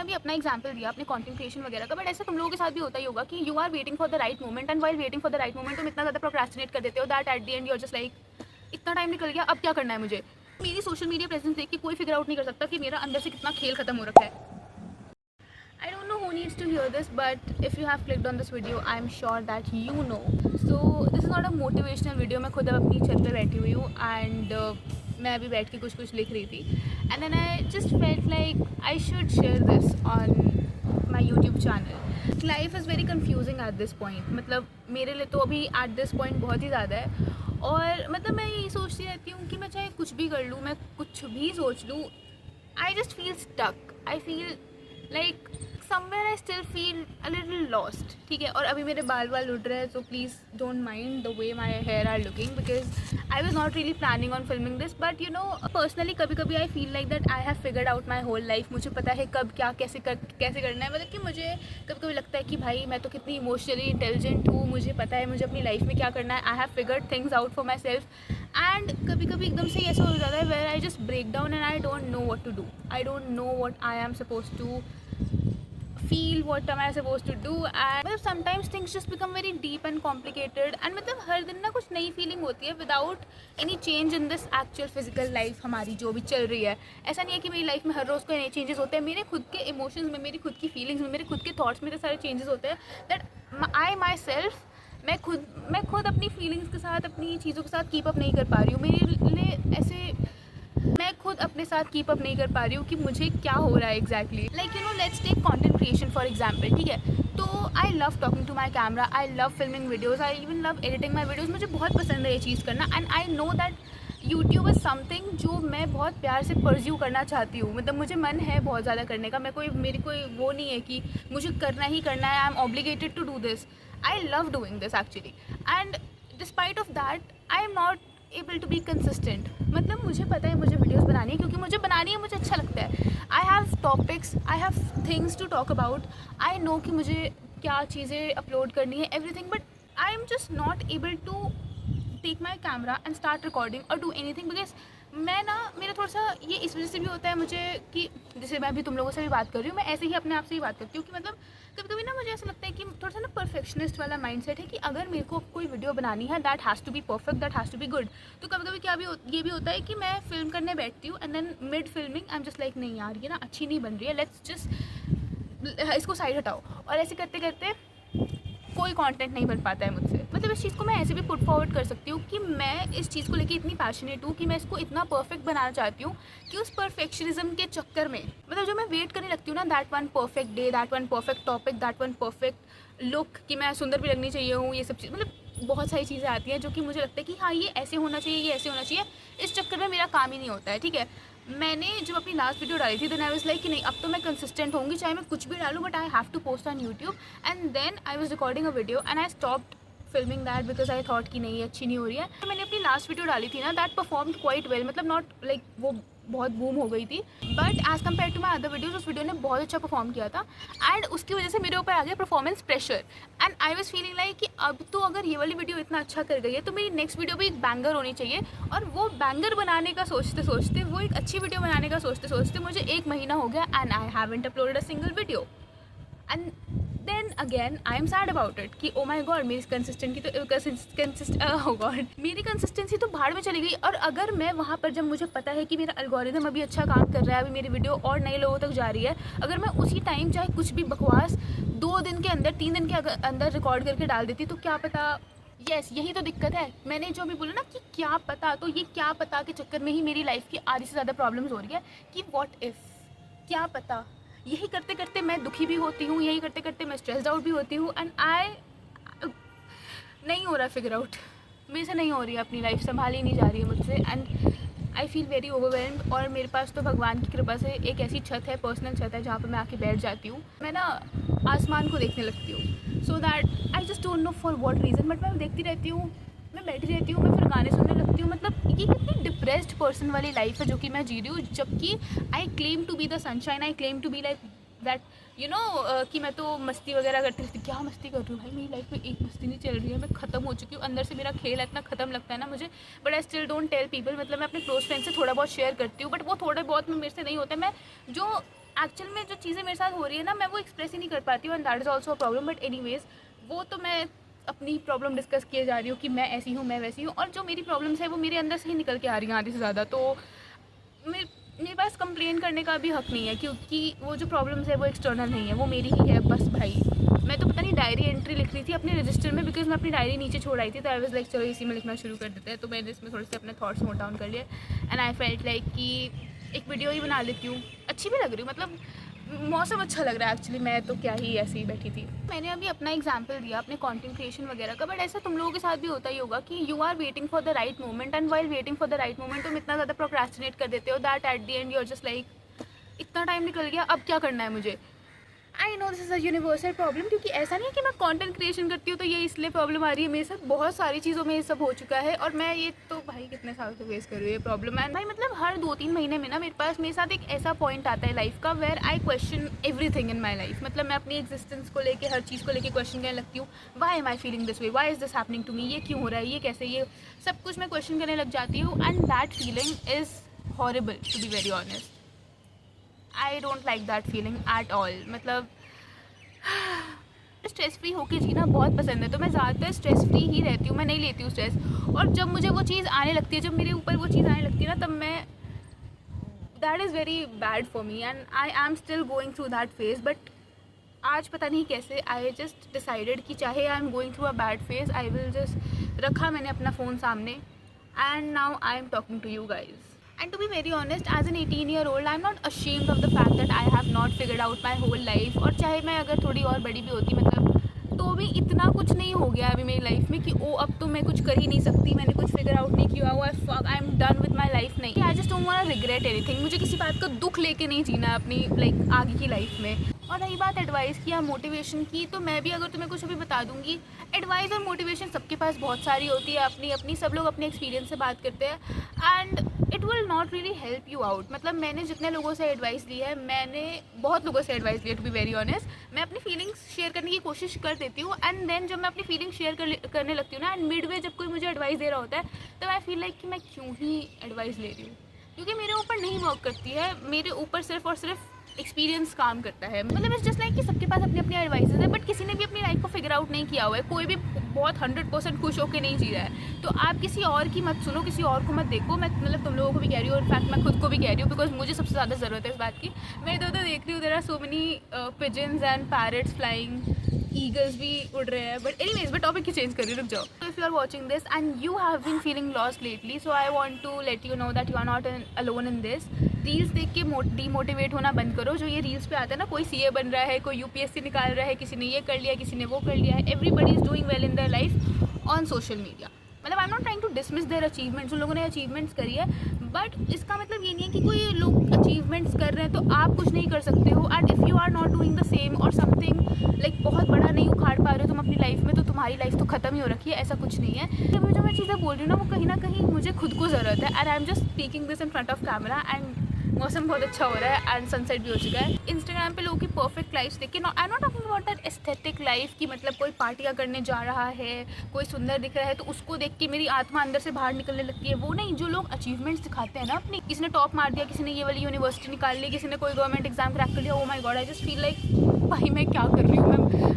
अभी अपना एग्जांपल दिया अपने कंटेंट क्रिएशन वगैरह का, बट ऐसा तुम लोगों के साथ भी होता ही होगा कि you are waiting for the right moment, and while waiting for the right moment तुम इतना ज़्यादा प्रोक्रेस्टिनेट कर देते हो that at the end you are just like इतना टाइम निकल गया, अब क्या करना है मुझे। मेरी सोशल मीडिया प्रेजेंस देख के कोई फिगर आउट नहीं कर सकता कि मेरा अंदर से कितना खेल खत्म हो रखा है। I don't know who needs to hear this, but if you have clicked on this video, I'm sure that you know. So this is not a motivational video. मैं खुद अब अपनी छत पे बैठी हुई हूँ and मैं अभी बैठ के कुछ लिख रही थी, and then I just felt like I should share this on my YouTube channel. Life is very confusing at this point. मतलब मेरे लिए तो अभी at this point बहुत ही ज़्यादा है, और मतलब मैं यही सोचती रहती हूँ कि मैं चाहे कुछ भी कर लूँ, मैं कुछ भी सोच लूँ, I just feel stuck. I feel like somewhere I still feel a little lost. ठीक है, और अभी मेरे बाल उड़ रहे हैं, so please don't mind the way my hair are looking because I was not really planning on filming this, but you know personally कभी I feel like that I have figured out my whole life. मुझे पता है कब क्या कैसे करना है, मतलब कि मुझे कभी लगता है कि भाई मैं तो कितनी इमोशनली इंटेलिजेंट हूँ, मुझे पता है मुझे अपनी लाइफ में क्या करना है, I have figured things out for myself. And कभी एकदम से ऐसा हो जाता है where I just break down and I don't know what to do, I don't know what I am suppose to feel, what am I suppose to do, and मतलब sometimes things just become very deep and complicated, and मतलब हर दिन ना कुछ नई feeling होती है without any change in this actual physical life हमारी जो भी चल रही है। ऐसा नहीं है कि मेरी लाइफ में हर रोज़ कोई नए चेंजेस होते हैं, मेरे खुद के इमोशंस में, मेरी खुद की फीलिंग्स में, मेरे खुद के थॉट्स में तो सारे चेंजेस होते हैं दैट आई माई सेल्फ मैं खुद अपनी फीलिंग्स के साथ, अपनी चीज़ों के साथ कीप अप नहीं कर पा रही हूँ। मेरे लिए ऐसे मैं खुद अपने साथ कीप अप नहीं कर पा रही हूँ कि मुझे क्या हो रहा है exactly. Like you know let's take content creation for example, ठीक है, तो I love talking to my camera, I love filming videos, I even love editing my videos, मुझे बहुत पसंद है ये चीज़ करना, and I know that YouTube is something जो मैं बहुत प्यार से परस्यू करना चाहती हूँ। मतलब मुझे मन है बहुत ज़्यादा करने का, मेरी कोई वो नहीं है कि मुझे करना ही करना है, I am obligated to do this, I love doing this actually, and despite of that I am not able to be consistent. मतलब मुझे पता है मुझे वीडियोज़ बनानी है क्योंकि मुझे बनानी है, मुझे अच्छा लगता है, I have topics, I have things to talk about, I know कि मुझे क्या चीज़ें अपलोड करनी है everything, but I am just not able to take my camera and start recording और डू एनी थिंग, बिकॉज मैं ना मेरा थोड़ा सा ये इस वजह से भी होता है मुझे कि जैसे मैं अभी तुम लोगों से भी बात कर रही हूँ, मैं ऐसे ही अपने आप से ही बात करती हूँ कि मतलब कभी ना मुझे ऐसा लगता है कि थोड़ा सा ना परफेक्शनिस्ट वाला माइंडसेट है कि अगर मेरे को कोई वीडियो बनानी है that has to be perfect, that has to be good. तो कभी क्या भी ये भी होता है कि मैं फिल्म करने बैठती हूँ and then mid filming I am just like नहीं यार ये ना अच्छी नहीं बन रही है, लेट्स जस्ट इसको साइड हटाओ, और ऐसे करते करते कोई कंटेंट नहीं बन पाता है मुझसे। मतलब इस चीज़ को मैं ऐसे भी पुट फॉरवर्ड कर सकती हूँ कि मैं इस चीज़ को लेके इतनी पैशनेट हूँ कि मैं इसको इतना परफेक्ट बनाना चाहती हूँ कि उस परफेक्शनिज्म के चक्कर में मतलब जो मैं वेट करने लगती हूँ ना, that one perfect day, that one perfect topic, that one perfect look, कि मैं सुंदर भी लगनी चाहिए हूँ, ये सब चीज़ मतलब बहुत सारी चीज़ें आती हैं जो कि मुझे लगता है कि हाँ ये ऐसे होना चाहिए, ये ऐसे होना चाहिए, इस चक्कर में मेरा काम ही नहीं होता है। ठीक है, मैंने जब अपनी लास्ट वीडियो डाली थी देन आई वाज लाइक कि नहीं अब तो मैं कंसिस्टेंट होंगी, चाहे मैं कुछ भी डालूँ but I have to post on YouTube, and then I was recording a video and I stopped filming that because I thought कि नहीं ये अच्छी नहीं हो रही है। तो मैंने अपनी लास्ट वीडियो डाली थी ना, दैट परफॉर्म्ड क्वाइट वेल, मतलब नॉट लाइक वो बहुत बूम हो गई थी, but as compare to my other videos उस वीडियो ने बहुत अच्छा परफॉर्म किया था, एंड उसकी वजह से मेरे ऊपर आ गया performance pressure, and I was feeling like कि अब तो अगर ये वाली वीडियो इतना अच्छा कर गई है तो मेरी नेक्स्ट वीडियो भी एक बैंगर होनी चाहिए, और वो बैंगर बनाने का सोचते सोचते, वो एक अच्छी वीडियो बनाने का सोचते सोचते मुझे 1 महीना हो गया and I haven't uploaded a single video, and then again I am sad about it कि ओ माई गॉड मेरी मेरी कंसिस्टेंसी तो भाड़ में चली गई। और अगर मैं वहाँ पर जब मुझे पता है कि मेरा एल्गोरिदम अभी अच्छा काम कर रहा है, अभी मेरी वीडियो और नए लोगों तक जा रही है, अगर मैं उसी टाइम चाहे कुछ भी बकवास 2 दिन के अंदर 3 दिन के अंदर रिकॉर्ड करके डाल देती तो क्या पता। यही तो दिक्कत है, मैंने जो भी बोला ना कि क्या पता, तो ये क्या पता के चक्कर में ही मेरी लाइफ की आधी से ज़्यादा प्रॉब्लम्स हो रही है कि व्हाट इफ़, क्या पता। यही करते करते मैं दुखी भी होती हूँ, यही करते करते मैं स्ट्रेस्ड आउट भी होती हूँ, एंड नहीं हो रहा फिगर आउट, मेरे से नहीं हो रही है, अपनी लाइफ संभाली नहीं जा रही है मुझसे, and I feel very overwhelmed. और मेरे पास तो भगवान की कृपा से एक ऐसी छत है, पर्सनल छत है, जहाँ पर मैं आके बैठ जाती हूँ, मैं ना आसमान को देखने लगती हूँ, so that I just don't know for what reason, but मैं देखती रहती हूँ, मैं बैठी रहती हूँ, मैं फिर गाने सुनने लगती हूँ। मतलब ये कितनी डिप्रेस्ड पर्सन वाली लाइफ है जो कि मैं जी रही हूँ, जबकि I claim to be the sunshine, I claim to be like that you know कि मैं तो मस्ती वगैरह करती रहती, क्या मस्ती कर रही हूँ भाई, मेरी लाइफ में एक मस्ती नहीं चल रही है, मैं ख़त्म हो चुकी हूँ, अंदर से मेरा खेल इतना ख़त्म लगता है ना मुझे, but I still don't tell people. मतलब मैं अपने क्लोज फ्रेंड से थोड़ा बहुत शेयर करती हूँ, बट वो थोड़े बहुत में मेरे से नहीं होता है। मैं जो एक्चुअल में जो चीज़ें मेरे साथ हो रही है ना, मैं वो एक्सप्रेस ही नहीं कर पाती हूँ, and that is also a problem. But anyways, वो तो मैं अपनी प्रॉब्लम डिस्कस किए जा रही हूँ कि मैं ऐसी हूँ, मैं वैसी हूँ, और जो मेरी प्रॉब्लम्स है वो मेरे अंदर से ही निकल के आ रही हैं आधे से ज़्यादा। तो मेरे मेरे पास कंप्लेन करने का भी हक नहीं है, क्योंकि वो जो प्रॉब्लम्स है वो एक्सटर्नल नहीं है, वो मेरी ही है बस भाई। मैं तो पता नहीं डायरी एंट्री लिख रही थी अपने रजिस्टर में, बिकॉज मैं अपनी डायरी नीचे छोड़ आई थी, तो आई वाज लाइक चलो इसी में लिखना शुरू कर देते हैं। तो मैंने इसमें थोड़े से अपने थॉट्स नोट डाउन कर लिए, एंड आई फेल्ट लाइक कि एक वीडियो ही बना लेती हूँ। अच्छी भी लग रही हूँ, मतलब मौसम अच्छा लग रहा है एक्चुअली, मैं तो क्या ही ऐसे ही बैठी थी। मैंने अभी अपना एग्जांपल दिया अपने कंटेंट क्रिएशन वगैरह का, बट ऐसा तुम लोगों के साथ भी होता ही होगा कि you are waiting for the right moment, and while waiting for the right moment तुम इतना ज़्यादा प्रोक्रेस्टिनेट कर देते हो that at the end you are just like इतना टाइम निकल गया, अब क्या करना है मुझे। I know this is a universal problem, क्योंकि ऐसा नहीं है कि मैं कंटेंट क्रिएशन करती हूँ तो ये इसलिए प्रॉब्लम आ रही है। मेरे साथ बहुत सारी चीज़ों में ये सब हो चुका है, और मैं ये तो भाई कितने साल से फेस कर रही हूँ ये प्रॉब्लम। एंड भाई मतलब हर 2-3 महीने में ना मेरे साथ एक ऐसा पॉइंट आता है लाइफ का where I question everything in my life. मतलब मैं अपनी एग्जिस्टेंस को लेके, हर चीज़ को लेके क्वेश्चन करने लगती हूँ। Why am I feeling this way, why is this happening to me, ये क्यों हो रहा है, ये कैसे, ये सब कुछ मैं क्वेश्चन करने लग जाती हूँ। And that feeling is horrible to be very honest. I don't like that feeling at all. मतलब स्ट्रेस फ्री होके जीना बहुत पसंद है, तो मैं ज़्यादातर स्ट्रेस फ्री ही रहती हूँ, मैं नहीं लेती हूँ स्ट्रेस। और जब मुझे वो चीज़ आने लगती है, जब मेरे ऊपर वो चीज़ आने लगती है ना, तब मैं that is very bad for me, and I am still going through that phase. But आज पता नहीं कैसे आई जस्ट डिसाइडेड कि चाहे I am going through a bad phase, I will just रखा मैंने अपना फ़ोन सामने, and now I am talking to you guys. And to be very honest, as an 18-year-old, I'm not ashamed of the fact that I have not figured out my whole life. और चाहे मैं अगर थोड़ी और बड़ी भी होती, मतलब तो भी इतना कुछ नहीं हो गया अभी मेरी लाइफ में कि ओ अब तो मैं कुछ कर ही नहीं सकती, मैंने कुछ फिगर आउट नहीं किया हुआ, I am done with my life. नहीं, I just don't want to regret anything. मुझे किसी बात का दुख लेके नहीं जीना है अपनी लाइक आगे की लाइफ में। और रही बात एडवाइस की या मोटिवेशन की, तो मैं भी अगर तुम्हें कुछ अभी बता दूंगी, एडवाइस और मोटिवेशन सबके पास बहुत सारी होती है, अपनी अपनी, सब लोग अपने एक्सपीरियंस से बात करते हैं, and it will not really help you out. मतलब मैंने जितने लोगों से एडवाइस ली है, मैंने बहुत लोगों से एडवाइस ली है टू बी वेरी ऑनेस्ट। मैं अपनी फीलिंग्स शेयर करने की कोशिश कर देती हूँ, एंड देन जब मैं अपनी फीलिंग्स शेयर करने लगती हूँ ना, एंड मिड वे जब कोई मुझे एडवाइस दे रहा होता है, तो आई फील लाइक कि मैं क्यों ही एडवाइस ले रही हूँ, क्योंकि मेरे ऊपर नहीं वर्क करती है, मेरे ऊपर सिर्फ और सिर्फ एक्सपीरियंस काम करता है। मतलब इट्स जस्ट लाइक कि सबके पास अपनी अपनी एडवाइसेस है, बट किसी ने भी अपनी लाइफ को फिगर आउट नहीं किया हुआ है, कोई भी बहुत 100% खुश होकर नहीं जी रहा है। तो आप किसी और की मत सुनो, किसी और को मत देखो। मैं मतलब तुम लोगों को भी कह रही हूँ, इनफैक्ट मैं खुद को भी कह रही हूँ, बिकॉज मुझे सबसे ज़्यादा ज़रूरत है इस बात की। मैं इधर उधर देख रही हूँ, there are so many pigeons and parrots flying, eagles भी उड़ रहे हैं। बट एनीवेज, मैं टॉपिक की चेंज कर रही हूँ, रुक जाओ। So if you are watching this and you have been feeling lost lately, so I want to let you know that you are not alone in this. Reels देख के demotivate होना बंद करो। जो ये रील्स पे आता है ना, कोई सीए बन रहा है, कोई यूपीएससी निकाल रहा है, किसी ने ये कर लिया, किसी ने वो कर लिया है, everybody is doing well in their life on social media. मतलब I am not trying to dismiss their achievements, उन लोगों ने अचीवमेंट्स करी है, बट इसका मतलब ये नहीं है कि कोई लोग अचीवमेंट्स कर रहे हैं तो आप कुछ नहीं कर सकते हो। And if you are not doing the same और समथिंग लाइक बहुत बड़ा नहीं उखाड़ पा रहे हो तुम अपनी लाइफ में, तो तुम्हारी लाइफ तो ख़त्म ही हो रखी है, ऐसा कुछ नहीं है। अभी जो मैं चीज़ें बोल रही हूँ ना, वो कहीं ना कहीं मुझे खुद को ज़रूरत है, and I am just speaking this in front of camera. And मौसम बहुत अच्छा हो रहा है, एंड सनसेट भी हो चुका है। इंस्टाग्राम पे लोगों की परफेक्ट लाइफ देख के, आई am not talking about that aesthetic life की, मतलब कोई पार्टियाँ करने जा रहा है, कोई सुंदर दिख रहा है तो उसको देख के मेरी आत्मा अंदर से बाहर निकलने लगती है, वो नहीं। जो लोग अचीवमेंट्स दिखाते हैं ना अपनी, किसी ने टॉप मार दिया, किसी ने ये वाली यूनिवर्सिटी निकाल ली, किसी ने कोई गवर्नमेंट एग्जाम क्रैक कर लिया, ओ my God, I just feel like भाई मैं क्या कर रही हूँ,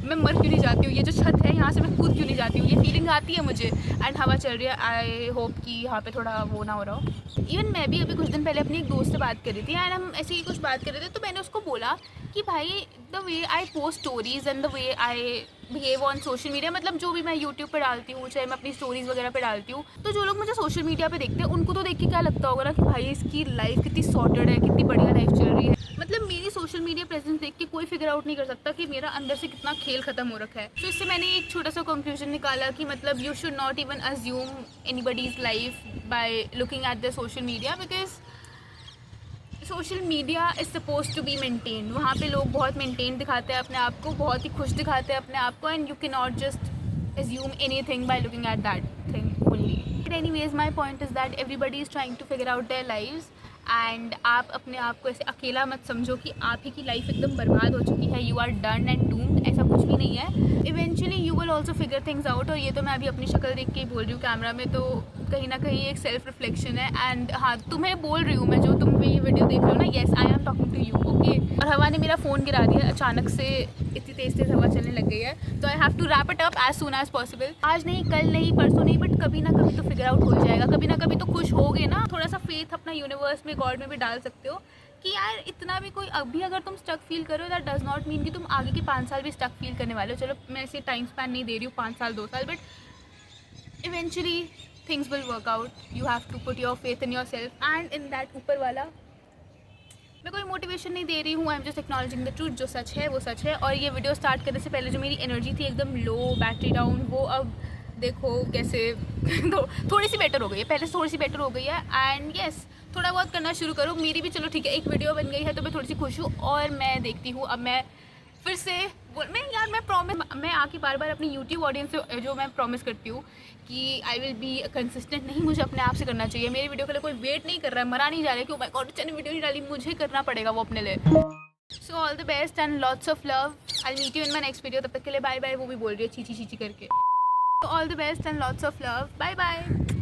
मैं मर क्यों नहीं जाती हूँ, ये जो छत है यहाँ से मैं कूद क्यों नहीं जाती हूँ, ये फीलिंग आती है मुझे। एंड हवा चल रही है, आई होप कि यहाँ पे थोड़ा वो ना हो रहा हो। इवन मैं भी अभी कुछ दिन पहले अपनी एक दोस्त से बात कर रही थी, एंड हम ऐसे ही कुछ बात कर रहे थे, तो मैंने उसको बोला कि भाई the way I post stories and the way I behave on social media, मतलब जो भी मैं यूट्यूब पे डालती हूँ, चाहे मैं अपनी स्टोरीज वगैरह पे डालती हूँ, तो जो लोग मुझे सोशल मीडिया पे देखते हैं उनको तो देख के क्या लगता होगा ना कि भाई इसकी लाइफ कितनी सॉर्टेड है, कितनी बढ़िया लाइफ चल रही है। मतलब मेरी सोशल मीडिया प्रेजेंस देख के कोई फिगर आउट नहीं कर सकता कि मेरा अंदर से कितना खेल खत्म हो रखा है। तो इससे मैंने एक छोटा सा कंक्लूजन निकाला कि मतलब you should not even assume anybody's life by looking at the social media, because social media is suppose to be maintain. वहाँ पे लोग बहुत मेंटेन दिखाते हैं अपने आप को, बहुत ही खुश दिखाते हैं अपने आप को, and you can not just assume anything by looking at that thing only. Anyways my point is that everybody is trying to figure out their lives, एंड आप अपने आप को ऐसे अकेला मत समझो कि आप ही की लाइफ एकदम बर्बाद हो चुकी है, you are done and doomed, ऐसा कुछ भी नहीं है। Eventually you will also figure things out. और ये तो मैं अभी अपनी शक्ल देख के ही बोल रही हूँ कैमरा में, तो कहीं ना कहीं एक सेल्फ रिफ्लेक्शन है। एंड हाँ, तुम्हें बोल रही हूँ मैं, जो तुम ये वीडियो देख रहे हो ना, yes I am talking to you, okay. और हवा ने मेरा फ़ोन गिरा दिया अचानक से, इतनी तेज़ हवा चलने लग गई है, तो I have to wrap it up as soon as possible. आज नहीं, कल नहीं, परसों नहीं, बट कभी ना कभी तो फिगर आउट हो जाएगा। कभी ना कभी तो खुश होगे ना, थोड़ा सा फेथ अपना यूनिवर्स में, गॉड में भी डाल सकते हो कि यार इतना भी कोई, अभी अगर तुम स्टक फील करो, दैट डज नॉट मीन कि तुम आगे के 5 साल भी स्टक फील करने वाले हो। चलो मैं इसे टाइम स्पैन नहीं दे रही हूँ 5 साल 2 साल, but eventually things will work out. You have to put your faith in your self and in that ऊपर वाला। मैं कोई मोटिवेशन नहीं दे रही हूँ, I am just acknowledging the truth. जो सच है वो सच है। और ये वीडियो स्टार्ट करने से पहले जो मेरी एनर्जी थी एकदम लो, बैटरी डाउन, वो अब देखो कैसे तो थोड़ी सी बेटर हो गई है, पहले से थोड़ी सी बेटर हो गई है। एंड येस, थोड़ा बहुत करना शुरू करो। मेरी भी चलो ठीक है, एक वीडियो बन गई है तो मैं थोड़ी सी खुश हूँ। और मैं देखती हूँ अब मैं फिर से मैं आके बार बार अपनी यूट्यूब ऑडियंस से जो मैं प्रॉमिस करती हूँ कि आई विल बी कंसिस्टेंट, नहीं, मुझे अपने आप से करना चाहिए। मेरी वीडियो के लिए कोई वेट नहीं कर रहा है, मरा नहीं जा रहा है कि oh my god channel video नहीं डाली, मुझे करना पड़ेगा वो अपने लिए। So all the best and lots of love. I meet you in my next video. तब तक के लिए बाय बाय। वो भी बोल रही है चीची चीची करके। So all the best and lots of love. Bye bye.